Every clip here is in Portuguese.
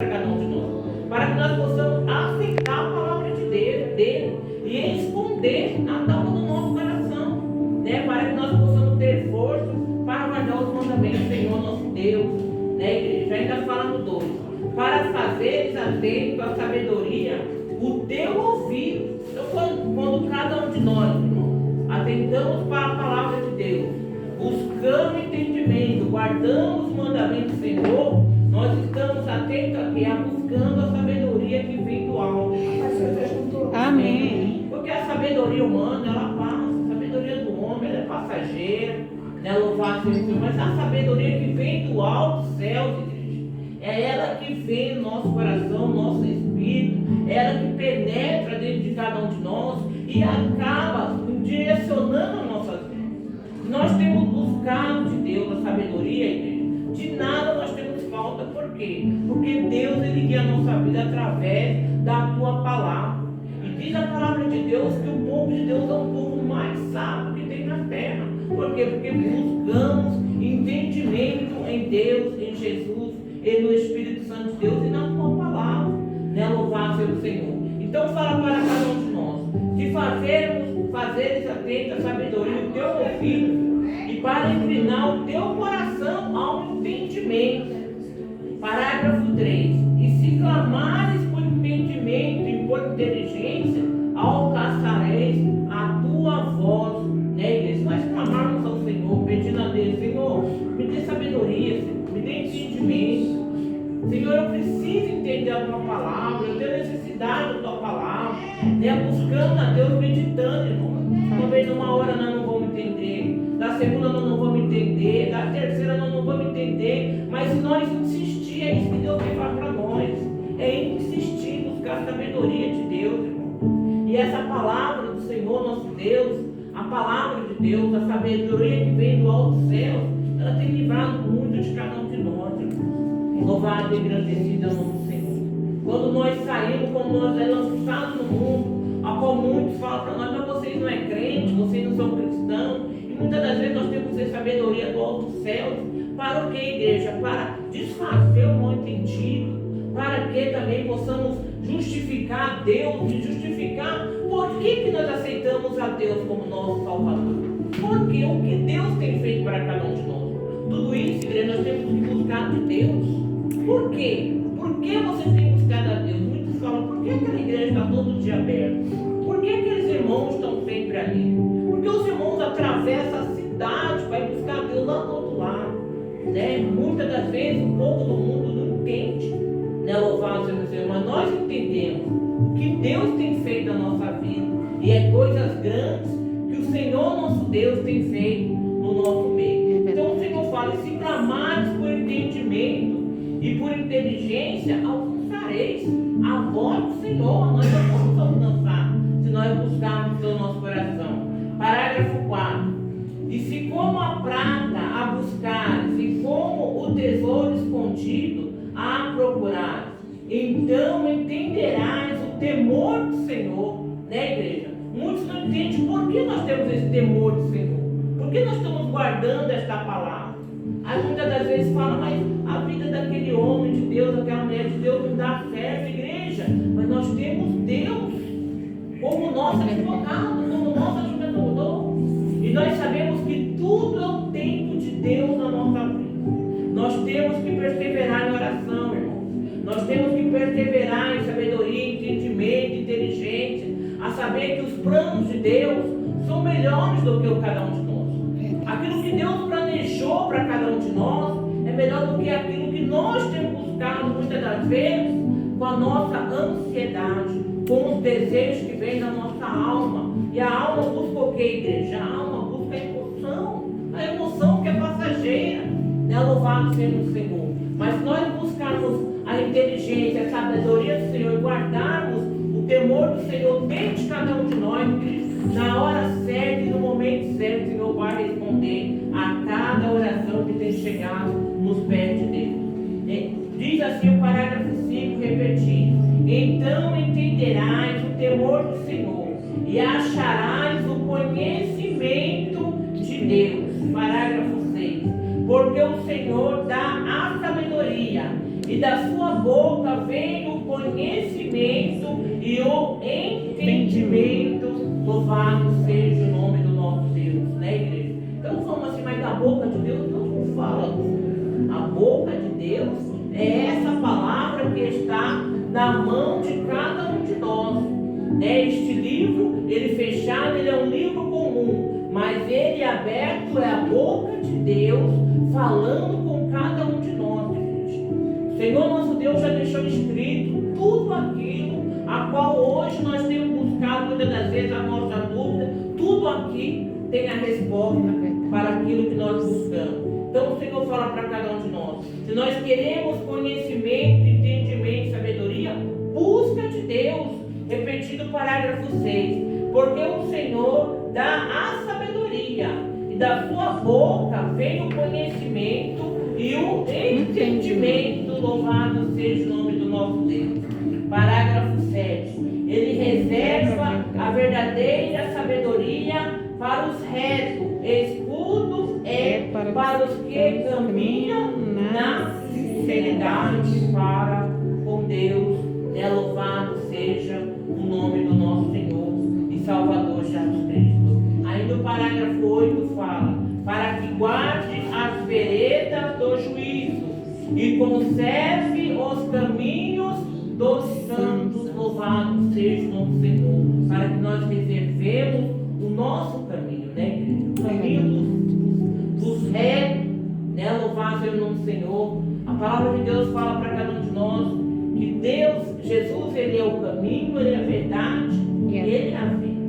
para cada um de nós, para que nós possamos aceitar a palavra de Deus, dele e esconder na tampa do nosso coração, né? Para que nós possamos ter força para guardar os mandamentos do Senhor nosso Deus, né, igreja? Ainda fala no 2: para fazeres atento à sabedoria o teu ouvido. Então, quando cada um de nós, irmão, atentamos para a palavra de Deus, buscando entendimento, guardamos os mandamentos do Senhor, nós estamos atentos aqui a buscando a sabedoria que vem do alto. Amém. Porque a sabedoria humana, ela passa, a sabedoria do homem, ela é passageira, né? Louvado seja o Senhor, mas a sabedoria que vem do alto céu, igreja, é ela que vem no nosso coração, no nosso espírito, é ela que penetra dentro de cada um de nós e acaba direcionando a nossas vidas. Nós temos buscado de Deus a sabedoria, igreja, de nada nós temos falta. Por quê? Porque Deus, ele guia a nossa vida através da tua palavra. E diz a palavra de Deus que o povo de Deus é o povo mais sábio que tem na terra. Por quê? Porque buscamos entendimento em Deus, em Jesus, e no Espírito Santo de Deus e na tua palavra, né? Louvado seja o Senhor. Então fala para cada um de nós, se fazeres atento à sabedoria o teu ouvido e para inclinar o teu coração ao entendimento. Parágrafo 3: e se clamares por entendimento e por inteligência, alcançareis a tua voz, né, igreja? Se nós clamarmos ao Senhor, pedindo a Deus: Senhor, me dê sabedoria, Senhor, me dê entendimento. Senhor, eu preciso entender a tua palavra, eu tenho necessidade da tua palavra, né? Buscando a Deus, meditando, irmão. Talvez numa hora nós não vamos entender, da segunda nós não vamos entender, da terceira nós não vamos entender, mas se nós insistir, é isso que Deus quer falar para nós, é insistir em buscar a sabedoria de Deus, irmão. E essa palavra do Senhor nosso Deus, a palavra de Deus, a sabedoria que vem do alto céu, ela tem livrado muito de cada um de nós, irmão. Louvado e engrandecido é o nome do Senhor. Quando nós saímos, quando nós é lançados no mundo, a qual muitos falam para nós: mas vocês não é crente, vocês não são cristãos. E muitas das vezes nós temos que ter sabedoria do alto céu. Para o que, igreja? Para desfazer o mal entendido, para que também possamos justificar a Deus e justificar por que nós aceitamos a Deus como nosso Salvador. Porque o que Deus tem feito para cada um de nós. Tudo isso, igreja, nós temos que buscar de Deus. Por quê? Por que você tem buscado a Deus? Muitos falam: por que aquela igreja está todo dia aberta? Por que aqueles irmãos estão sempre ali? Porque os irmãos atravessam a cidade para ir buscar a Deus lá do outro lado, né? Muitas das vezes o povo do mundo não entende, né? Louvado seja o Senhor, mas nós entendemos o que Deus tem feito na nossa vida, e é coisas grandes que o Senhor nosso Deus tem feito no nosso meio. Então o Senhor fala: se clamares por entendimento e por inteligência, alcançareis a voz do Senhor. Nós não vamos alcançar se nós buscarmos pelo nosso coração. Parágrafo 4: e se como a prata a buscares, e como o tesouro escondido a procurares, então entenderás o temor do Senhor, né, igreja? Muitos não entendem por que nós temos esse temor do Senhor, por que nós estamos guardando esta palavra. Aí muitas das vezes fala: mas a vida daquele homem de Deus, daquela mulher de Deus, não dá certo, igreja. Mas nós temos Deus como nosso advogado, como nosso ajudador. E nós sabemos que tudo é o tempo de Deus na nossa vida. Nós temos que perseverar em oração, irmão. Nós temos que perseverar em sabedoria, entendimento, inteligência, a saber que os planos de Deus são melhores do que o cada um de nós. Aquilo que Deus planejou para cada um de nós é melhor do que aquilo que nós temos buscado muitas das vezes com a nossa ansiedade, com os desejos que vêm da nossa alma. E a alma busca o que, igreja? A alma busca a emoção que é passageira, né? Louvado seja o Senhor. Mas se nós buscarmos a inteligência, a sabedoria do Senhor e guardarmos o temor do Senhor dentro de cada um de nós, na hora certa e no momento certo, o Senhor vai responder a cada oração que tem chegado nos pés de Deus. Diz assim o parágrafo 5, repetindo: então entenderás o temor do Senhor e acharás o conhecimento de Deus. Parágrafo 6: porque o Senhor dá a sabedoria, e da sua boca está na mão de cada um de nós. Este livro, ele fechado, ele é um livro comum, mas ele aberto é a boca de Deus falando com cada um de nós, gente. O Senhor nosso Deus já deixou escrito tudo aquilo a qual hoje nós temos buscado muitas das vezes a nossa dúvida. Tudo aqui tem a resposta para aquilo que nós buscamos. Então o Senhor fala para cada um de nós: se nós queremos conhecimento, entendimento, sabedoria, busca de Deus. Repetindo o parágrafo 6. Porque o Senhor dá a sabedoria, e da sua boca vem o conhecimento e o entendimento. Louvado seja o nome do nosso Deus. Parágrafo 7. Ele reserva a verdadeira sabedoria para os retos, escudo é para os que caminham na sinceridade para com Deus. Louvado seja o nome do nosso Senhor e Salvador Jesus Cristo. Ainda o parágrafo 8 fala: para que guarde as veredas do juízo e conserve os caminhos dos santos. Louvado seja o nome do Senhor. Para que nós reservemos o nosso caminho, né, igreja? O caminho dos retos, né? Louvado seja o nome do Senhor. A palavra de Deus fala para cada um de nós que Deus, Jesus, ele é o caminho, ele é a verdade e ele é a vida.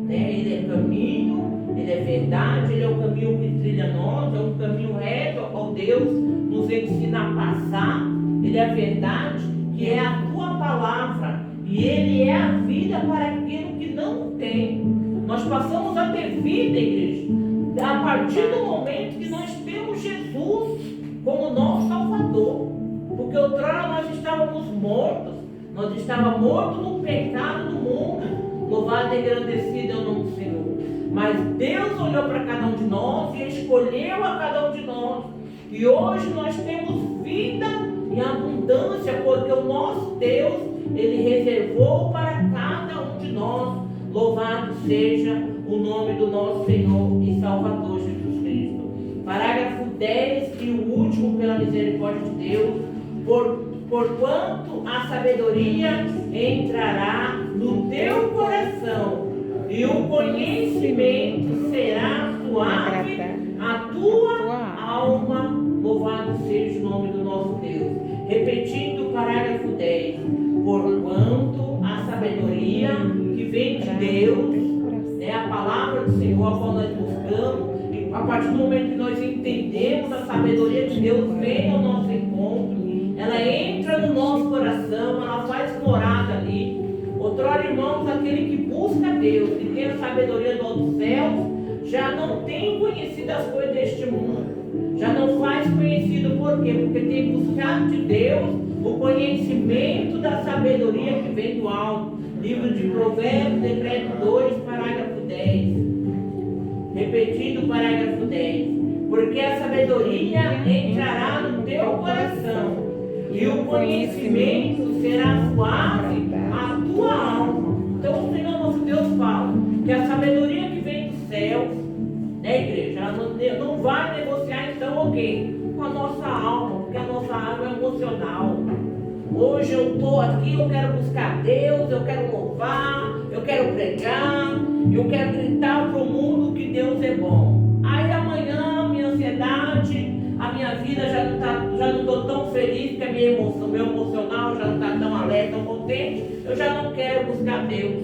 Né? Ele é caminho, ele é verdade, ele é o caminho que trilha nós, é um caminho reto ao qual Deus nos ensina a passar. Ele é a verdade, que é a tua palavra, e ele é a vida para aquilo que não tem. Nós passamos a ter vida, igreja, a partir do momento que nós temos Jesus como nosso Salvador. Porque outrora nós estávamos mortos, nós estávamos mortos no pecado do mundo. Louvado e engrandecido é o nome do Senhor. Mas Deus olhou para cada um de nós e escolheu a cada um de nós. E hoje nós temos vida e abundância, porque o nosso Deus, ele reservou para cada um de nós. Louvado seja o nome do nosso Senhor e Salvador Jesus Cristo. Parágrafo 10 e o último, pela misericórdia de Deus. Porquanto a sabedoria entrará no teu coração e o conhecimento será suave a tua alma. Louvado seja o nome do nosso Deus. Repetindo o parágrafo 10. Porquanto a sabedoria que vem de Deus, né, a palavra do Senhor, a qual nós buscamos, e a partir do momento que nós entendemos a sabedoria de Deus, vem ao nosso encontro. Ela entra no nosso coração, ela faz morada ali. Outrora, irmãos, aquele que busca Deus, que tem a sabedoria do alto céu, já não tem conhecido as coisas deste mundo. Já não faz conhecido por quê? Porque tem buscado de Deus o conhecimento da sabedoria que vem do alto. Livro de Provérbios, decreto 2, parágrafo 10. Repetindo o parágrafo 10. Porque a sabedoria entrará no teu coração e o conhecimento será suave à tua alma. Então o Senhor nosso Deus fala que a sabedoria que vem do céu, né, igreja, ela não vai negociar então o quê? Com a nossa alma, porque a nossa alma é emocional. Hoje eu estou aqui, eu quero buscar Deus, eu quero louvar, eu quero pregar, eu quero gritar para o mundo que Deus é bom. Aí amanhã a minha ansiedade, a minha vida já não estou tão feliz, que a minha emoção, meu emocional já não está tão alegre, tão contente, eu já não quero buscar Deus.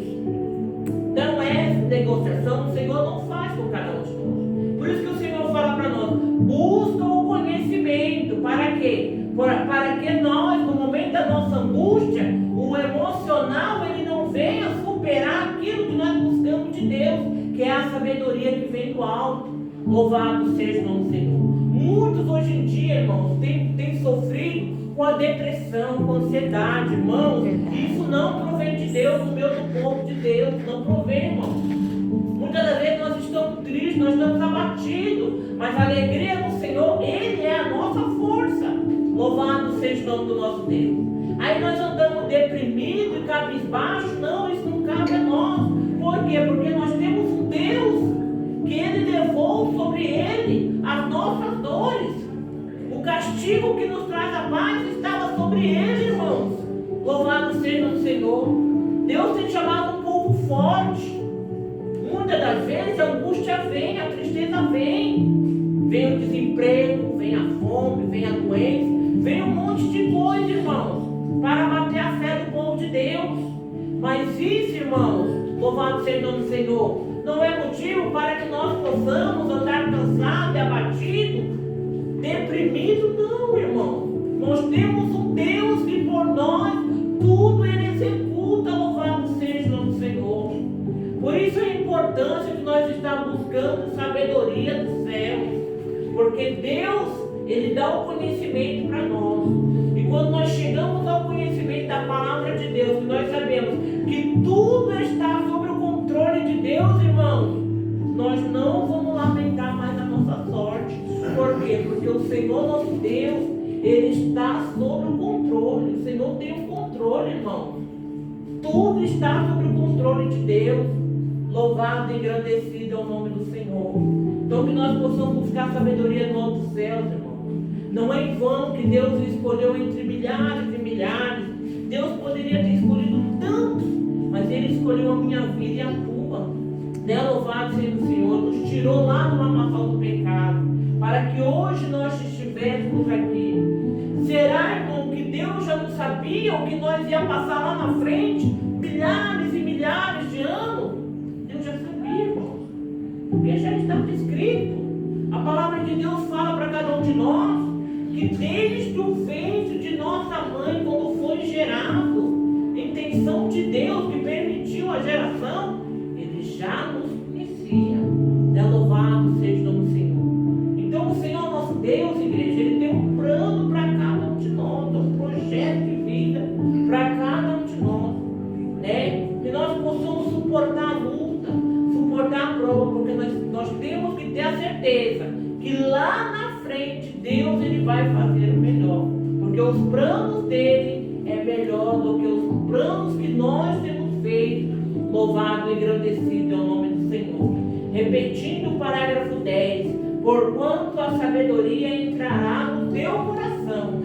Então essa negociação o Senhor não faz com cada um de nós. Por isso que o Senhor fala para nós: busca o conhecimento. Para quê? Para que nós, no momento da nossa angústia, o emocional ele não venha superar aquilo que nós buscamos de Deus, que é a sabedoria que vem do alto. Louvado seja o nome do Senhor. Muitos hoje em dia, irmãos, têm sofrido com a depressão, com a ansiedade, irmãos. Isso não provém de Deus, no meio do povo de Deus, não provém, irmãos. Muitas das vezes nós estamos tristes, nós estamos abatidos, mas a alegria do Senhor, Ele é a nossa força. Louvado seja o nome do nosso Deus. Aí nós andamos deprimidos e cabisbaixos. Não, isso não cabe a nós. Por quê? Porque nós temos um Deus que Ele levou sobre Ele as nossas dores. O castigo que nos traz a paz estava sobre Ele, irmão. seja o Senhor. Deus tem chamado um povo forte. Muitas das vezes a angústia vem, a tristeza vem. Vem o desemprego, vem a fome, vem a doença, vem um monte de coisa, irmãos, para bater a fé do povo de Deus. Mas isso, irmãos, louvado seja o nome do Senhor, não é motivo para que nós possamos andar cansado e abatido, deprimido, não, irmão. Nós temos um Deus que por nós tudo Ele executa, louvado seja o nome do Senhor. Por isso a importância de nós estar buscando sabedoria dos céus, porque Deus, Ele dá o conhecimento para nós. E quando nós chegamos ao conhecimento da palavra de Deus, que nós sabemos que tudo está sob o controle de Deus, irmãos, nós não vamos lamentar mais a nossa sorte. Por quê? Porque o Senhor nosso Deus, Ele está sob o controle. O Senhor tem o controle, irmão. Tudo está sob o controle de Deus. Louvado e engrandecido é o nome do Senhor. Então que nós possamos buscar sabedoria no alto dos céus, irmão. Não é em vão que Deus escolheu entre milhares e milhares. Deus poderia ter escolhido tantos, mas Ele escolheu a minha vida e a tua. Né? Louvado seja o Senhor. Nos tirou lá do lamaçal do pecado, para que hoje nós estivéssemos aqui. Será, irmão, que Deus já não sabia o que nós ia passar lá na frente? Milhares e milhares de anos? Deus já sabia, irmão. Porque já estava escrito. A palavra de Deus fala para cada um de nós que desde o ventre de nossa mãe, quando foi gerado, intenção de Deus que permitiu a geração, Ele já nos conhecia. Louvado seja o nome do Senhor. Então o Senhor nosso Deus, igreja, Ele tem um plano para cada um de nós, um projeto de vida para cada um de nós, né? Que nós possamos suportar a luta, suportar a prova, porque nós temos que ter a certeza que lá na frente Deus Ele vai fazer o melhor, porque os planos dele é melhor do que os planos que nós temos feito. Louvado e engrandecido é o nome do Senhor. Repetindo o parágrafo 10: porquanto a sabedoria entrará no teu coração.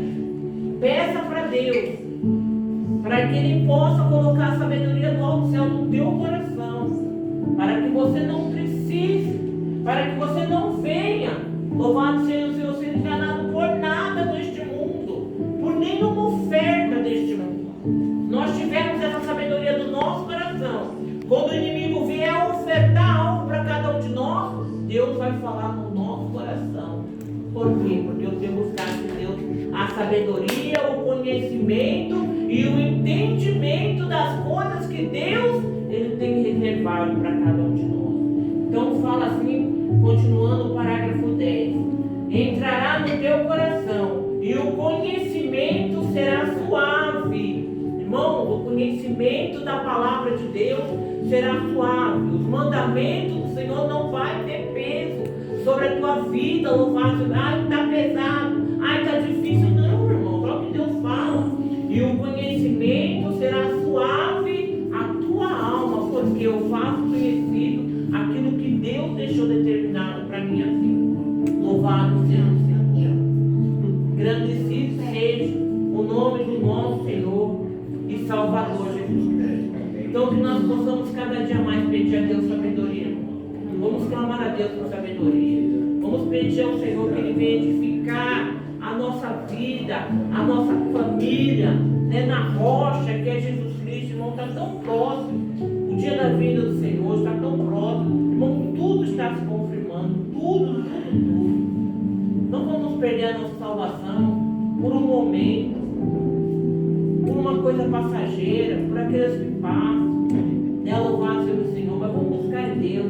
Peça para Deus, para que Ele possa colocar a sabedoria do alto céu no teu coração, para que você não precise, para que você não venha, louvado seja o Senhor, ser enganado por nada deste mundo, por nenhuma oferta deste mundo. Nós tivemos essa sabedoria do nosso coração. Quando o inimigo vier ofertar algo para cada um de nós, Deus vai falar no nosso coração. Por quê? Porque eu tenho buscado de Deus a sabedoria, o conhecimento e o entendimento das coisas que Deus Ele tem reservado para cada um de nós. Então fala assim, continuando o parágrafo 10: entrará no teu coração e o conhecimento será suave. Irmão, o conhecimento da palavra de Deus será suave. Os mandamentos do Senhor não vai ter peso sobre a tua vida. Louvado, ai, está pesado, ai, está difícil. Não, irmão, é o que Deus fala. E o conhecimento será suave a tua alma, porque eu faço conhecido aquilo que Deus deixou determinado para a minha vida. Louvado seja o Senhor. Engrandecido seja o nome do nosso Senhor e Salvador Jesus Cristo. Então que nós possamos cada dia mais pedir a Deus sabedoria. Vamos clamar a Deus por sabedoria. Vamos pedir ao Senhor que Ele venha edificar a nossa vida, a nossa família, né, na rocha que é Jesus Cristo. Irmão, está tão próximo. O dia da vinda do Senhor está tão próximo. Irmão, tudo está se confirmando. Tudo. Não vamos perder a nossa salvação por um momento, por uma coisa passageira, por aqueles que passam. Louvado seja o Senhor, mas vamos buscar em Deus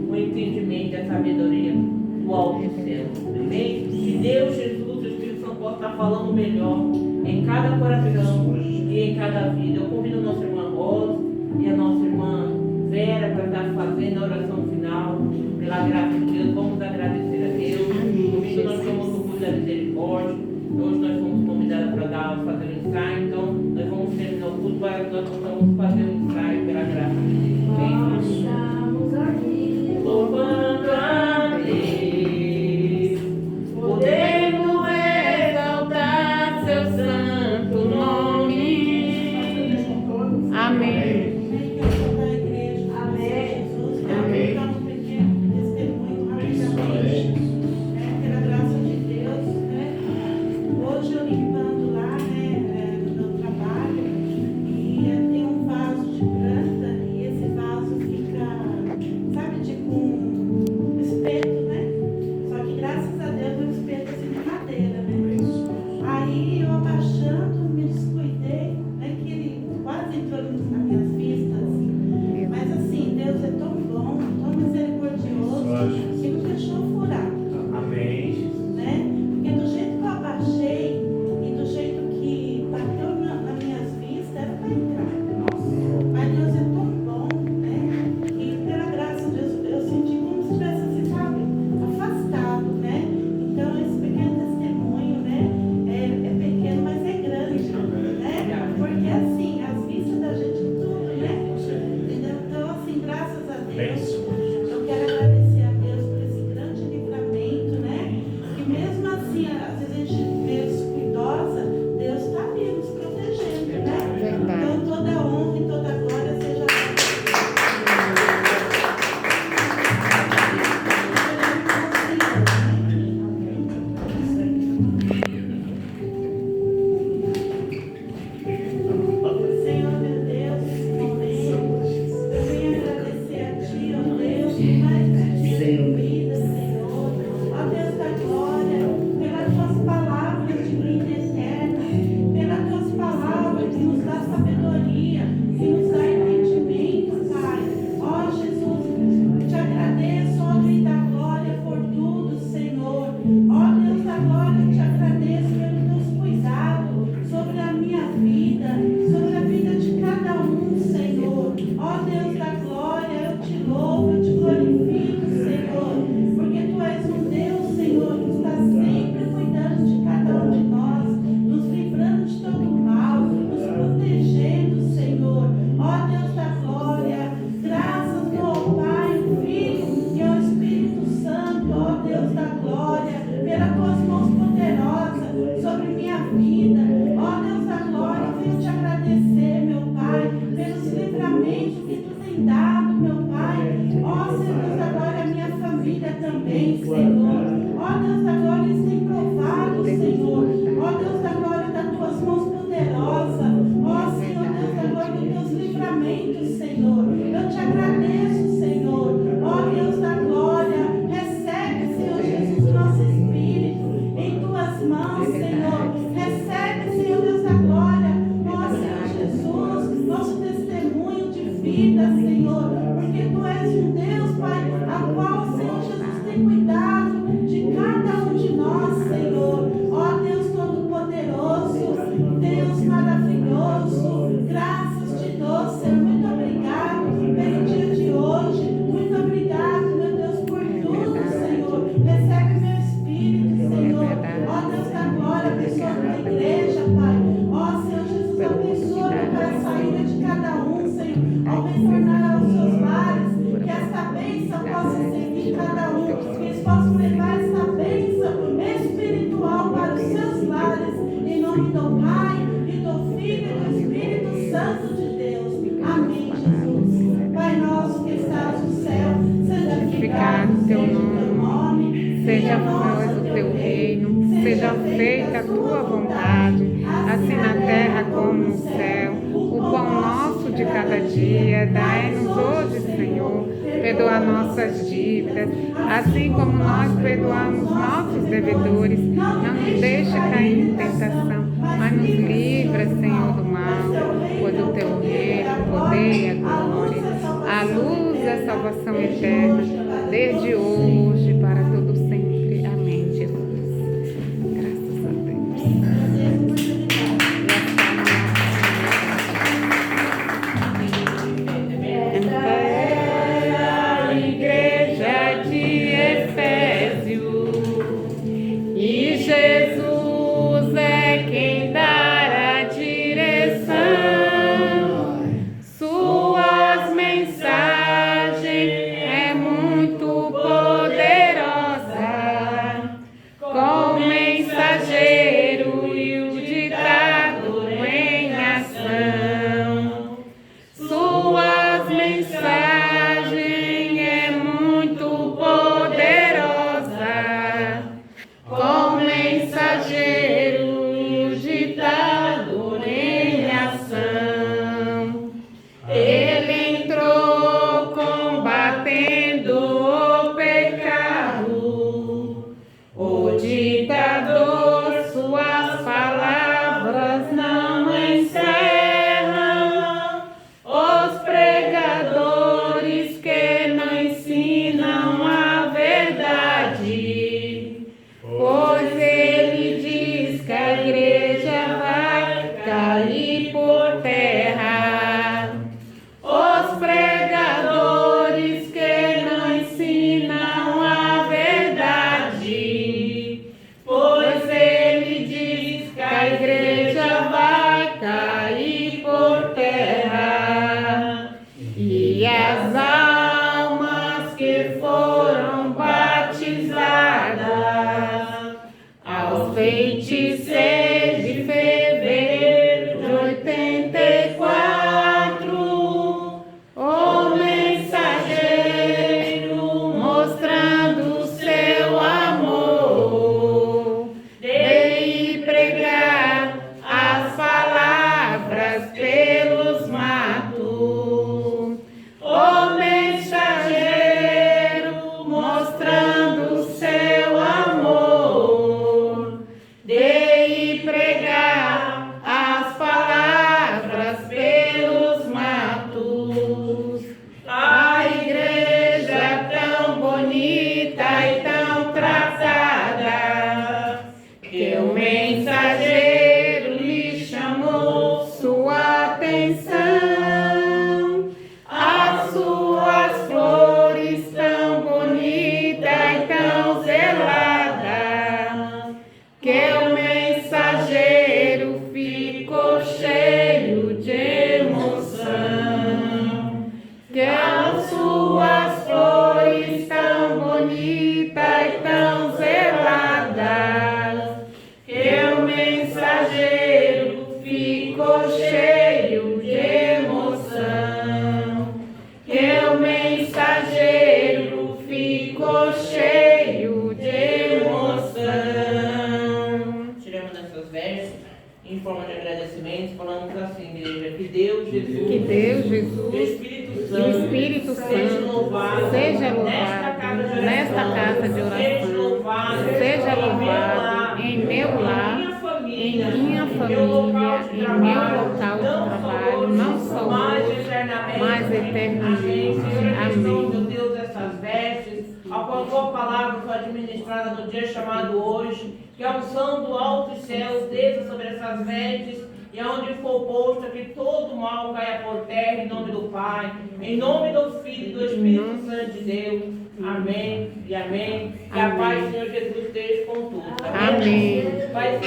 o entendimento e a sabedoria do alto do céu. Amém? Que Deus, Jesus, o Espírito Santo possa estar falando melhor em cada coração e em cada vida. Eu convido a nossa irmã Rosa e a nossa irmã Vera para estar fazendo a oração final. Pela graça de Deus, vamos agradecer a Deus. Domingo nós somos o culto da misericórdia. Hoje nós fomos convidados para fazer um ensaio. Então nós vamos terminar o culto para que nós possamos fazer um ensaio pela graça de Deus. Amém? Louvando a Deus, podendo exaltar seu santo nome. sobre a vida de cada um, Senhor. Ó Deus da glória, eu te louvo, eu te glorifico, Senhor, porque Tu és um Deus, Senhor, que está sempre cuidando de cada um de nós, nos livrando de todo o mal, nos protegendo, Senhor. Ó Deus da glória, graças ao Pai, o Filho e ao Espírito Santo, ó Deus da glória, pelas Tuas mãos poderosas sobre minha vida. Ó Deus da glória, eu venho te agradecer, meu Pai, pelos livramentos que Tu tem dado, meu Pai. Ó Senhor Deus da glória, minha família também, Senhor. Ó Deus da glória, eles têm provado, Senhor. Ó Deus da glória, das Tuas mãos poderosas. Ó Senhor Deus da glória, dos Teus livramentos, Senhor. Eu te agradeço, Senhor. Ó Deus da glória, recebe, Senhor Jesus, nosso espírito em Tuas mãos, Senhor. Recebe, Senhor Deus da glória, ó Senhor Jesus, nosso testemunho de vida, Senhor, porque Tu és um Deus, Pai, a qual, Senhor Jesus, tem cuidado de cada um de nós, Senhor. Ó Deus Todo-Poderoso, Deus maravilhoso, graças te dou, Senhor. Muito obrigado pelo dia de hoje. Muito obrigado, meu Deus, por tudo, Senhor. Recebe meu espírito, Senhor. Ó Deus da glória, abençoa a Tua igreja, Pai. Ó Senhor Jesus, abençoa para a saída de cada um, Senhor, ao retornar aos seus lares, que esta bênção possa seguir cada um, que eles possam levar esta bênção espiritual para os seus lares, em nome do Pai, e do Filho e do Espírito Santo de Deus. Amém, Jesus. Pai nosso que estás no céu, santificado seja o Teu nome, Seja famoso o Teu reino, seja feita a Tua vontade, assim na terra como no céu. O pão nosso de cada dia, dai-nos hoje, Senhor. Perdoa nossas dívidas, assim como nós perdoamos nossos devedores. Não nos deixe cair em tentação, mas nos livra, Senhor, do mal. Pois o Teu reino, o poder e a glória, a luz da salvação eterna, desde hoje para todo sempre. Amém, Jesus. Graças a Deus. A igreja de Efésios, e Jesus é quem dará a direção. Suas mensagens é muito poder. de emoção. Que as suas flores tão bonitas e tão zeladas, Que o mensageiro ficou cheio de emoção. que o mensageiro ficou cheio de emoção. Tiramos nessas vestes em forma de agradecimento, falamos assim, igreja, que Deus, Jesus, Que Deus, e o Jesus, Espírito e o Santo, Espírito seja Santo louvado seja nesta casa de nesta oração, casa de seja oração, louvado em meu lar, em minha família, em meu local de trabalho, não só hoje, mas eternamente. Senhor, Amém. meu Deus, essas vestes, a qual a tua palavra foi administrada no dia chamado hoje, que a unção do alto e céus desça sobre essas vestes, e aonde for posto, que todo mal caia por terra, em nome do Pai, em nome do Filho e do Espírito Santo de Deus. Amém e amém. Que a paz do Senhor Jesus esteja com todos. Amém. Pai,